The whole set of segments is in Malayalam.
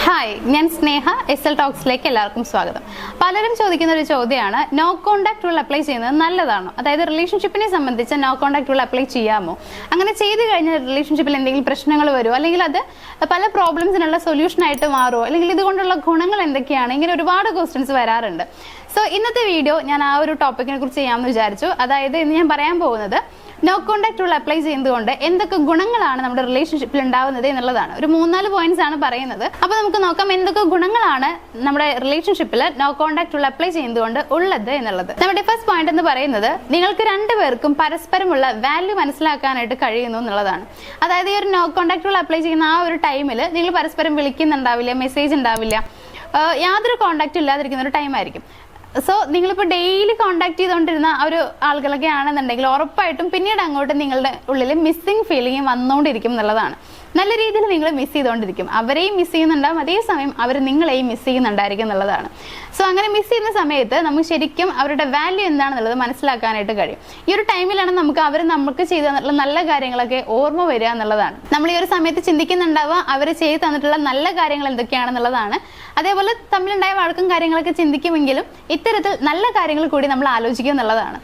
ഹായ്, ഞാൻ സ്നേഹ. SL ടോക്സിലേക്ക് എല്ലാവർക്കും സ്വാഗതം. പലരും ചോദിക്കുന്ന ഒരു ചോദ്യമാണ്, നോ കോണ്ടാക്ട് റൂൾ അപ്ലൈ ചെയ്യുന്നത് നല്ലതാണോ? അതായത് റിലേഷൻഷിപ്പിനെ സംബന്ധിച്ച് നോ കോണ്ടാക്ട് റൂൾ അപ്ലൈ ചെയ്യാമോ? അങ്ങനെ ചെയ്ത് കഴിഞ്ഞാൽ റിലേഷൻഷിപ്പിൽ എന്തെങ്കിലും പ്രശ്നങ്ങൾ വരുമോ, അല്ലെങ്കിൽ അത് പല പ്രോബ്ലംസിനുള്ള സൊല്യൂഷൻ ആയിട്ട് മാറുമോ, അല്ലെങ്കിൽ ഇതുകൊണ്ടുള്ള ഗുണങ്ങൾ എന്തൊക്കെയാണ്? ഇങ്ങനെ ഒരുപാട് ക്വസ്റ്റ്യൻസ് വരാറുണ്ട്. സോ ഇന്നത്തെ വീഡിയോ ഞാൻ ആ ഒരു ടോപ്പിക്കിനെ കുറിച്ച് ചെയ്യാമെന്ന് വിചാരിച്ചു. അതായത് ഇന്ന് ഞാൻ പറയാൻ പോകുന്നത് നോ കോണ്ടാക്ട് റൂൾ അപ്ലൈ ചെയ്യുന്നതുകൊണ്ട് എന്തൊക്കെ ഗുണങ്ങളാണ് നമ്മുടെ റിലേഷൻഷിപ്പിൽ ഉണ്ടാവുന്നത് എന്നുള്ളതാണ്. ഒരു 3-4 പോയിന്റ്സ് ആണ് പറയുന്നത്. അപ്പോൾ നമുക്ക് നോക്കാം എന്തൊക്കെ ഗുണങ്ങളാണ് നമ്മുടെ റിലേഷൻഷിപ്പിൽ നോ കോണ്ടാക്ട് റൂൾ അപ്ലൈ ചെയ്യുന്നതുകൊണ്ട് ഉള്ളത് എന്നുള്ളത്. നമ്മുടെ ഫസ്റ്റ് പോയിന്റ് എന്ന് പറയുന്നത്, നിങ്ങൾക്ക് രണ്ടുപേർക്കും പരസ്പരമുള്ള വാല്യൂ മനസ്സിലാക്കാനായിട്ട് കഴിയുന്നു എന്നുള്ളതാണ്. അതായത് ഈ ഒരു നോ കോണ്ടാക്ട് റൂൾ അപ്ലൈ ചെയ്യുന്ന ആ ഒരു ടൈമിൽ നിങ്ങൾ പരസ്പരം വിളിക്കുന്നുണ്ടാവില്ല, മെസ്സേജ് ഉണ്ടാവില്ല, യാതൊരു കോണ്ടാക്റ്റും ഇല്ലാതിരിക്കുന്ന ഒരു ടൈം ആയിരിക്കും. സോ നിങ്ങളിപ്പോൾ ഡെയിലി കോണ്ടാക്ട് ചെയ്തുകൊണ്ടിരുന്ന ഒരു ആളുകളൊക്കെ ആണെന്നുണ്ടെങ്കിൽ ഉറപ്പായിട്ടും പിന്നീട് അങ്ങോട്ട് നിങ്ങളുടെ ഉള്ളിൽ മിസ്സിങ് ഫീലിംഗ് വന്നുകൊണ്ടിരിക്കും എന്നുള്ളതാണ്. നല്ല രീതിയിൽ നിങ്ങൾ മിസ് ചെയ്തുകൊണ്ടിരിക്കും. അവരെയും മിസ് ചെയ്യുന്നുണ്ടാവും, അതേസമയം അവർ നിങ്ങളെയും മിസ് ചെയ്യുന്നുണ്ടായിരിക്കും എന്നുള്ളതാണ്. സോ അങ്ങനെ മിസ് ചെയ്യുന്ന സമയത്ത് നമുക്ക് ശരിക്കും അവരുടെ വാല്യൂ എന്താണെന്നുള്ളത് മനസ്സിലാക്കാനായിട്ട് കഴിയും. ഈ ഒരു ടൈമിലാണ് നമുക്ക് ചെയ്തു തന്നിട്ടുള്ള നല്ല കാര്യങ്ങളൊക്കെ ഓർമ്മ വരിക എന്നുള്ളതാണ്. നമ്മൾ ഈ ഒരു സമയത്ത് ചിന്തിക്കുന്നുണ്ടാവുക അവർ ചെയ്തു തന്നിട്ടുള്ള നല്ല കാര്യങ്ങൾ എന്തൊക്കെയാണെന്നുള്ളതാണ്. അതേപോലെ തമ്മിലുണ്ടായ വഴക്കും കാര്യങ്ങളൊക്കെ ചിന്തിക്കുമെങ്കിലും ഇത്തരത്തിൽ നല്ല കാര്യങ്ങൾ കൂടി നമ്മൾ ആലോചിക്കുക എന്നുള്ളതാണ്.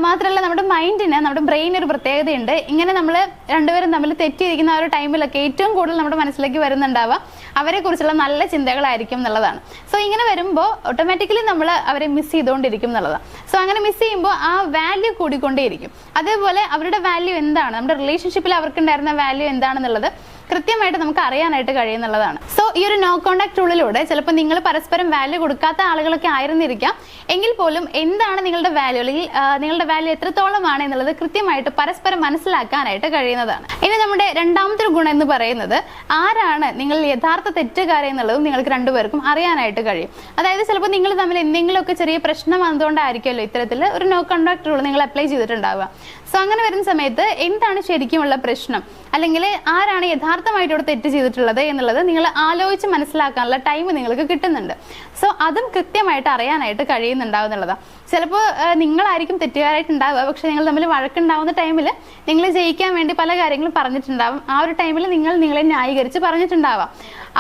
മാത്രമല്ല നമ്മുടെ മൈൻഡിന്, നമ്മുടെ ബ്രെയിൻ ഒരു പ്രത്യേകതയുണ്ട്. ഇങ്ങനെ നമ്മൾ രണ്ടുപേരും തമ്മിൽ തെറ്റിയിരിക്കുന്ന ആ ഒരു ടൈമിലൊക്കെ ഏറ്റവും കൂടുതൽ നമ്മുടെ മനസ്സിലേക്ക് വരുന്നുണ്ടാവുക അവരെ കുറിച്ചുള്ള നല്ല ചിന്തകളായിരിക്കും എന്നുള്ളതാണ്. സോ ഇങ്ങനെ വരുമ്പോൾ ഓട്ടോമാറ്റിക്കലി നമ്മൾ അവരെ മിസ് ചെയ്തുകൊണ്ടിരിക്കും എന്നുള്ളതാണ്. സോ അങ്ങനെ മിസ് ചെയ്യുമ്പോൾ ആ വാല്യൂ കൂടിക്കൊണ്ടേയിരിക്കും. അതേപോലെ അവരുടെ വാല്യൂ എന്താണ്, നമ്മുടെ റിലേഷൻഷിപ്പിൽ അവർക്കുണ്ടായിരുന്ന വാല്യൂ എന്താണെന്നുള്ളത് കൃത്യമായിട്ട് നമുക്ക് അറിയാനായിട്ട് കഴിയുന്നുള്ളതാണ്. സോ ഈ ഒരു നോ കോണ്ടാക്ട് റൂളിലൂടെ ചിലപ്പോൾ നിങ്ങൾ പരസ്പരം വാല്യൂ കൊടുക്കാത്ത ആളുകളൊക്കെ ആയിരുന്നിരിക്കാം, എങ്കിൽ പോലും എന്താണ് നിങ്ങളുടെ വാല്യൂ, അല്ലെങ്കിൽ നിങ്ങളുടെ വാല്യൂ എത്രത്തോളമാണ് എന്നുള്ളത് കൃത്യമായിട്ട് പരസ്പരം മനസ്സിലാക്കാനായിട്ട് കഴിയുന്നതാണ്. ഇനി നമ്മുടെ രണ്ടാമത്തെ ഗുണം എന്ന് പറയുന്നത്, ആരാണ് നിങ്ങൾ യഥാർത്ഥ തെറ്റുകാരെ എന്നുള്ളതും നിങ്ങൾക്ക് രണ്ടുപേർക്കും അറിയാനായിട്ട് കഴിയും. അതായത് ചിലപ്പോൾ നിങ്ങൾ തമ്മിൽ എന്തെങ്കിലുമൊക്കെ ചെറിയ പ്രശ്നം വന്നുകൊണ്ടായിരിക്കുമല്ലോ ഇത്തരത്തിൽ ഒരു നോ കോണ്ടാക്ട് റൂൾ നിങ്ങൾ അപ്ലൈ ചെയ്തിട്ടുണ്ടാവുക. സോ അങ്ങനെ വരുന്ന സമയത്ത് എന്താണ് ശരിക്കുമുള്ള പ്രശ്നം, അല്ലെങ്കിൽ ആരാണ് യഥാർത്ഥമായിട്ട് ഇവിടെ തെറ്റ് ചെയ്തിട്ടുള്ളത് എന്നുള്ളത് നിങ്ങൾ ആലോചിച്ച് മനസ്സിലാക്കാനുള്ള ടൈം നിങ്ങൾക്ക് കിട്ടുന്നുണ്ട്. സോ അതും കൃത്യമായിട്ട് അറിയാനായിട്ട് കഴിയുന്നുണ്ടാവുന്നുള്ളതാണ്. ചിലപ്പോൾ നിങ്ങളായിരിക്കും തെറ്റുകാരായിട്ടുണ്ടാവുക, പക്ഷെ നിങ്ങൾ തമ്മിൽ വഴക്കുണ്ടാവുന്ന ടൈമിൽ നിങ്ങൾ ജയിക്കാൻ വേണ്ടി പല കാര്യങ്ങളും പറഞ്ഞിട്ടുണ്ടാവും. ആ ഒരു ടൈമിൽ നിങ്ങളെ ന്യായീകരിച്ച് പറഞ്ഞിട്ടുണ്ടാവാം.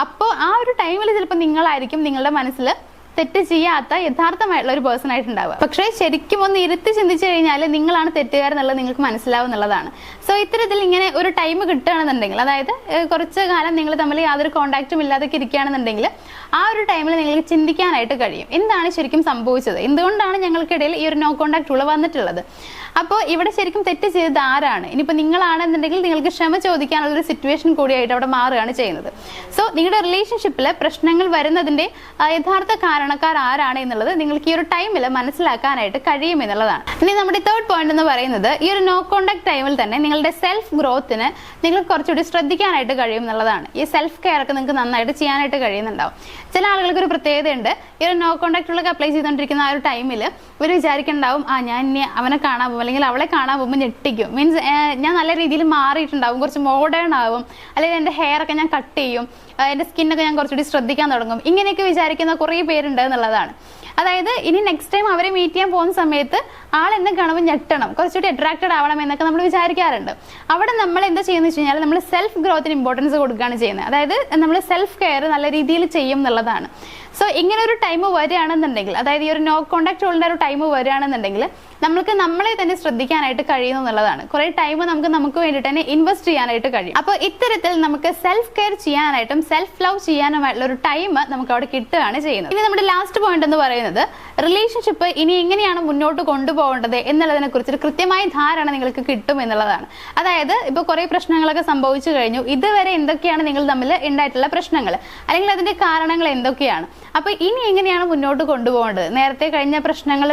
അപ്പോൾ ആ ഒരു ടൈമിൽ ചിലപ്പോൾ നിങ്ങളായിരിക്കും നിങ്ങളുടെ മനസ്സിൽ തെറ്റ് ചെയ്യാത്ത യഥാർത്ഥമായിട്ടുള്ള ഒരു പേഴ്സൺ ആയിട്ടുണ്ടാവുക. പക്ഷേ ശരിക്കും ഒന്ന് ഇരുത്തി ചിന്തിച്ചു കഴിഞ്ഞാൽ നിങ്ങളാണ് തെറ്റുകാരെന്നുള്ളത് നിങ്ങൾക്ക് മനസ്സിലാവും എന്നുള്ളതാണ്. സോ ഇത്തരത്തിൽ ഇങ്ങനെ ഒരു ടൈം കിട്ടുകയാണെന്നുണ്ടെങ്കിൽ, അതായത് കുറച്ച് കാലം നിങ്ങൾ തമ്മിൽ യാതൊരു കോണ്ടാക്റ്റും ഇല്ലാതൊക്കെ ഇരിക്കുകയാണെന്നുണ്ടെങ്കിൽ ആ ഒരു ടൈമിൽ നിങ്ങൾക്ക് ചിന്തിക്കാനായിട്ട് കഴിയും, എന്താണ് ശരിക്കും സംഭവിച്ചത്, എന്തുകൊണ്ടാണ് ഞങ്ങൾക്കിടയിൽ ഈ ഒരു നോ കോണ്ടാക്ട് റൂൾ വന്നിട്ടുള്ളത്. അപ്പോൾ ഇവിടെ ശരിക്കും തെറ്റ് ചെയ്തത് ആരാണ്? ഇനിയിപ്പോൾ നിങ്ങളാണെന്നുണ്ടെങ്കിൽ നിങ്ങൾക്ക് ക്ഷമ ചോദിക്കാനുള്ള ഒരു സിറ്റുവേഷൻ കൂടിയായിട്ട് അവിടെ മാറുകയാണ് ചെയ്യുന്നത്. സോ നിങ്ങളുടെ റിലേഷൻഷിപ്പിൽ പ്രശ്നങ്ങൾ വരുന്നതിന്റെ യഥാർത്ഥ കാരണക്കാർ ആരാണ് എന്നുള്ളത് നിങ്ങൾക്ക് ഈ ഒരു ടൈമിൽ മനസ്സിലാക്കാനായിട്ട് കഴിയും എന്നുള്ളതാണ്. ഇനി നമ്മുടെ തേർഡ് പോയിന്റ് എന്ന് പറയുന്നത്, ഈ ഒരു നോ കോണ്ടാക്ട് ടൈമിൽ തന്നെ നിങ്ങളുടെ സെൽഫ് ഗ്രോത്തിന് നിങ്ങൾ കുറച്ചുകൂടി ശ്രദ്ധിക്കാനായിട്ട് കഴിയും എന്നുള്ളതാണ്. ഈ സെൽഫ് കെയർ ഒക്കെ നിങ്ങൾക്ക് നന്നായിട്ട് ചെയ്യാനായിട്ട് കഴിയുന്നുണ്ടാവും. ചില ആളുകൾക്ക് ഒരു പ്രത്യേകതയുണ്ട്, ഈ ഒരു നോ കോണ്ടാക്ട് റൂളൊക്കെ അപ്ലൈ ചെയ്തുകൊണ്ടിരിക്കുന്ന ആ ഒരു ടൈമിൽ ഇവർ വിചാരിക്കുന്നുണ്ടാവും, ഞാൻ ഇനി അവനെ കാണാൻ പോകും അല്ലെങ്കിൽ അവളെ കാണാൻ പോകുമ്പോൾ ഞെട്ടിക്കും, മീൻസ് ഞാൻ നല്ല രീതിയിൽ മാറിയിട്ടുണ്ടാവും, കുറച്ച് മോഡേൺ ആവും, അല്ലെങ്കിൽ എൻ്റെ ഹെയർ ഒക്കെ ഞാൻ കട്ട് ചെയ്യും, എൻ്റെ സ്കിന്നൊക്കെ ഞാൻ കുറച്ചുകൂടി ശ്രദ്ധിക്കാൻ തുടങ്ങും, ഇങ്ങനെയൊക്കെ വിചാരിക്കുന്ന കുറേ പേരുണ്ട് എന്നുള്ളതാണ്. അതായത് ഇനി നെക്സ്റ്റ് ടൈം അവരെ മീറ്റ് ചെയ്യാൻ പോകുന്ന സമയത്ത് ആളെന്നെ കാണുമ്പോൾ ഞെട്ടണം, കുറച്ചുകൂടി അട്രാക്റ്റഡ് ആവണം എന്നൊക്കെ നമ്മൾ വിചാരിക്കാറുണ്ട്. അവിടെ നമ്മൾ എന്താ ചെയ്യുന്നത് വെച്ച് കഴിഞ്ഞാൽ നമ്മൾ സെൽഫ് ഗ്രോത്തിന് ഇമ്പോർട്ടൻസ് കൊടുക്കുകയാണ് ചെയ്യുന്നത്. അതായത് നമ്മൾ സെൽഫ് കെയർ നല്ല രീതിയിൽ ചെയ്യും എന്നുള്ളതാണ്. സോ ഇങ്ങനെ ഒരു ടൈം വരികയാണെന്നുണ്ടെങ്കിൽ, അതായത് ഈ ഒരു നോ കോണ്ടാക്ട് റൂളിൻ്റെ ഒരു ടൈം വരികയാണെന്നുണ്ടെങ്കിൽ നമ്മൾക്ക് നമ്മളെ തന്നെ ശ്രദ്ധിക്കാനായിട്ട് കഴിയുന്നു എന്നുള്ളതാണ്. കുറെ ടൈം നമുക്ക് വേണ്ടിയിട്ട് തന്നെ ഇൻവെസ്റ്റ് ചെയ്യാനായിട്ട് കഴിയും. അപ്പോൾ ഇത്തരത്തിൽ നമുക്ക് സെൽഫ് കെയർ ചെയ്യാനായിട്ടും സെൽഫ് ലവ് ചെയ്യാനുമായിട്ടുള്ള ഒരു ടൈം നമുക്ക് അവിടെ കിട്ടുകയാണ് ചെയ്യുന്നത്. ഇനി നമ്മുടെ ലാസ്റ്റ് പോയിന്റ് എന്ന് പറയുന്നത്, റിലേഷൻഷിപ്പ് ഇനി എങ്ങനെയാണ് മുന്നോട്ട് കൊണ്ടുപോകേണ്ടത് എന്നുള്ളതിനെ കുറിച്ചൊരു കൃത്യമായ ധാരണ നിങ്ങൾക്ക് കിട്ടും എന്നുള്ളതാണ്. അതായത് ഇപ്പോൾ കുറെ പ്രശ്നങ്ങളൊക്കെ സംഭവിച്ചു കഴിഞ്ഞു, ഇതുവരെ എന്തൊക്കെയാണ് നിങ്ങൾ തമ്മിൽ ഉണ്ടായിട്ടുള്ള പ്രശ്നങ്ങൾ, അല്ലെങ്കിൽ അതിന്റെ കാരണങ്ങൾ എന്തൊക്കെയാണ്, അപ്പൊ ഇനി എങ്ങനെയാണ് മുന്നോട്ട് കൊണ്ടുപോകേണ്ടത്, നേരത്തെ കഴിഞ്ഞ പ്രശ്നങ്ങൾ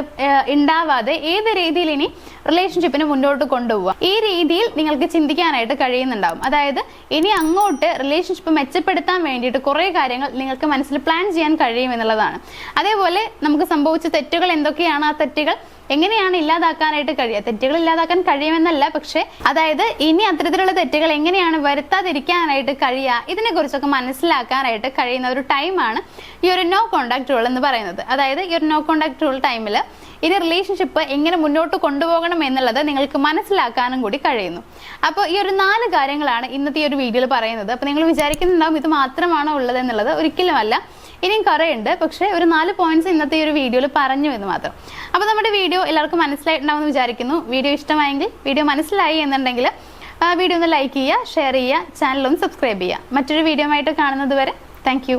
ഉണ്ടാവാതെ ഏത് രീതിയിൽ ഇനി റിലേഷൻഷിപ്പിനെ മുന്നോട്ട് കൊണ്ടുപോകാം, ഈ രീതിയിൽ നിങ്ങൾക്ക് ചിന്തിക്കാനായിട്ട് കഴിയുന്നുണ്ടാവും. അതായത് ഇനി അങ്ങോട്ട് റിലേഷൻഷിപ്പ് മെച്ചപ്പെടുത്താൻ വേണ്ടിയിട്ട് കുറെ കാര്യങ്ങൾ നിങ്ങൾക്ക് മനസ്സിൽ പ്ലാൻ ചെയ്യാൻ കഴിയും എന്നുള്ളതാണ്. അതേപോലെ നമുക്ക് സംഭവിച്ച തെറ്റുകൾ എന്തൊക്കെയാണ്, ആ തെറ്റുകൾ എങ്ങനെയാണ് ഇല്ലാതാക്കാനായിട്ട് കഴിയുക? തെറ്റുകൾ ഇല്ലാതാക്കാൻ കഴിയുമെന്നല്ല, പക്ഷെ അതായത് ഇനി അത്തരത്തിലുള്ള തെറ്റുകൾ എങ്ങനെയാണ് വരുത്താതിരിക്കാനായിട്ട് കഴിയുക, ഇതിനെ കുറിച്ചൊക്കെ മനസ്സിലാക്കാനായിട്ട് കഴിയുന്ന ഒരു ടൈമാണ് ഈ ഒരു നോ കോണ്ടാക്ട് റൂൾ എന്ന് പറയുന്നത്. അതായത് ഈ ഒരു നോ കോണ്ടാക്ട് റൂൾ ടൈമിൽ ഇനി റിലേഷൻഷിപ്പ് എങ്ങനെ മുന്നോട്ട് കൊണ്ടുപോകണം എന്നുള്ളത് നിങ്ങൾക്ക് മനസ്സിലാക്കാനും കൂടി കഴിയുന്നു. അപ്പോൾ ഈ ഒരു 4 കാര്യങ്ങളാണ് ഇന്നത്തെ ഈ ഒരു വീഡിയോയിൽ പറയുന്നത്. അപ്പോൾ നിങ്ങൾ വിചാരിക്കുന്നുണ്ടാവും ഇത് മാത്രമാണോ ഉള്ളത് എന്നുള്ളത്. ഒരിക്കലുമല്ല, ഇനിയും കുറേ ഉണ്ട്. പക്ഷേ ഒരു 4 പോയിന്റ്സ് ഇന്നത്തെ ഈ ഒരു വീഡിയോയിൽ പറഞ്ഞു എന്ന് മാത്രം. അപ്പോൾ നമ്മുടെ വീഡിയോ എല്ലാവർക്കും മനസ്സിലായിട്ടുണ്ടാവും എന്ന് വിചാരിക്കുന്നു. വീഡിയോ ഇഷ്ടമായെങ്കിൽ, വീഡിയോ മനസ്സിലായി എന്നുണ്ടെങ്കിൽ വീഡിയോ ഒന്ന് ലൈക്ക് ചെയ്യുക, ഷെയർ ചെയ്യുക, ചാനലൊന്ന് സബ്സ്ക്രൈബ് ചെയ്യുക. മറ്റൊരു വീഡിയോ ആയിട്ട് കാണുന്നത് വരെ താങ്ക് യു.